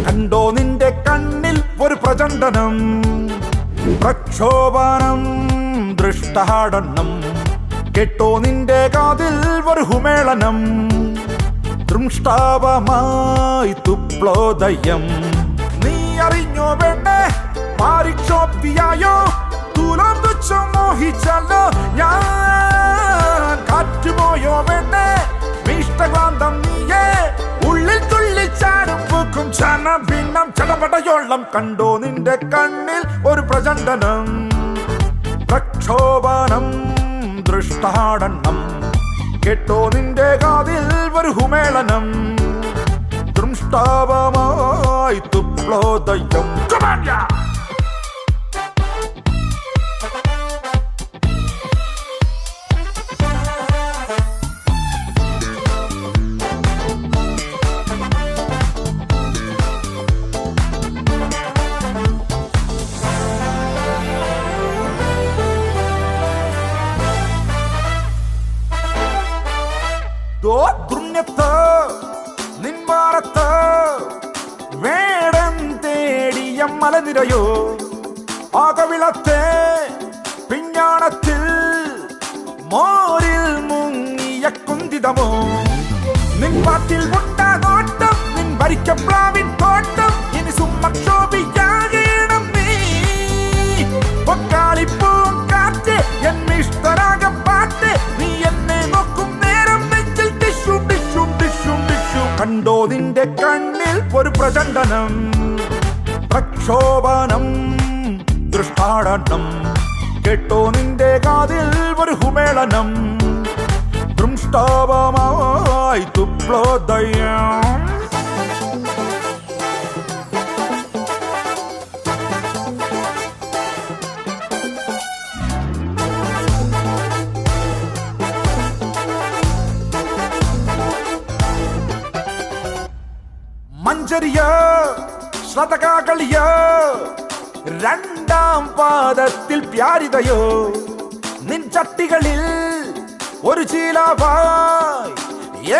കണ്ടോ നിന്റെ കണ്ണിൽ ഒരു പ്രചണ്ഡനം, പ്രക്ഷോഭനം ദൃഷ്ടാടനം. കേട്ടോ നിന്റെ കാതിൽ ഒരു ഹുമേളനം, ദൃഷ്ടാവമായി തുപ്ലോദയം. നീ അറിഞ്ഞോ വേണ്ടേ പാരിക്ഷോപ്തിയായോ, തുലം തുച്ഛം മോഹിച്ചല്ലോ ഞാൻ. കാറ്റുപോയോ വേണ്ടേ ഇഷ്ടകാന്തം നീയേ, ഉള്ളിൽ തുള്ളിച്ചാടും പൂക്കും ചനം ഭിന്നം ചടപടയോളം. കണ്ടോ നിന്റെ കണ്ണിൽ ഒരു പ്രചണ്ഡനം, പ്രക്ഷോഭനം ദൃഷ്ടാടനം. കേട്ടോ നിന്റെ കാതിൽ ഒരു ഹുമേളനം, ദൃഷ്ടാവമായി തുപ്ലോദയം. നിൻമാറത്ത് വേടം തേടിയ മലനിരയോ, ആകവിളത്തെ പിഞ്ഞാണത്തിൽ മോരിൽ മുങ്ങിയ കുന്തിതമോ. നിൻ പാട്ടിൽ മുട്ട നോട്ടം, നിൻ ഭരിക്കപ്ലാവിൻ തോട്ടം, ഇനി സുമ്മക്ഷോഭിയാകണം നീ. പൊക്കാളിപ്പൂം കാറ്റ് എന്നിഷ്ടരാഗം പാട്ട്, നീ എന്നെ നോക്കും നേരം നെഞ്ചിൽ ടിഷും ടിഷും ടിഷും ടിഷും. കണ്ടോ നിന്റെ കണ്ണിൽ ഒരു പ്രചണ്ഡനം, പ്രക്ഷോഭനം ദൃഷ്ടാടനം. കേട്ടോ നിന്റെ കാതിൽ ഒരു ഹുമേളനം, ദൃഷ്ടാവമായി തുപ്ലോദയം. മഞ്ചരിയോ ശ്രതകാകളിയോ, രണ്ടാം പാദത്തിൽ പ്യാരിതയോ. നിൻ ചട്ടികളിൽ ഒരു ചീലാവായി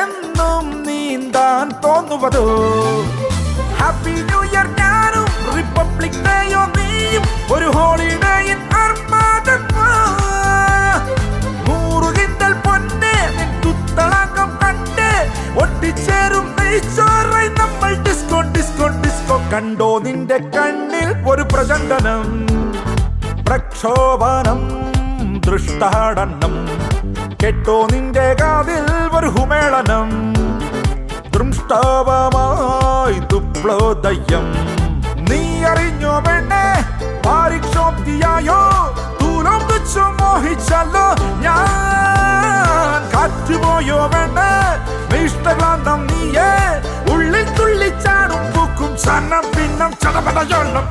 എന്നും നീന്താൻ തോന്നുവതോ. ഹാപ്പി ന്യൂ ഇയർ ഞാനും റിപ്പബ്ലിക് ഡേയോ നീയും, ഒരു ഹോളിഡേയിൻ അർമാദമാ. 100 കിണ്ടൽ പൊന്നെ നിൻ തുത്തളാക്കം കണ്ട് ഒട്ടിച്ചേരും നെയ്ച്ചോറായി നമ്മൾ ഡിസ്കോ ഡിസ്കോ ഡിസ്കോ. കണ്ടോ നിന്റെ കണ്ണിൽ ഒരു പ്രചണ്ഡനം, പ്രക്ഷോഭനം ദൃഷ്ടാടനം. കേട്ടോ നിന്റെ കാതിൽ ഒരു ഹുമേളനം, ദൃഷ്ടാവമായി തുപ്ലോദയം. നീ അറിഞ്ഞോ വേണ്ടേ പാരിക്ഷോപ്തിയായോ, തുലം തുച്ഛം മോഹിച്ചല്ലോ ഞാൻ. കാറ്റുപോയോ വേണ്ടേ ഇഷ്ടകാന്തം നീയേ, ഉള്ളിൽ തുള്ളിച്ചാടും പൂക്കും ചനം ഭിന്നം ചടപടയോളം.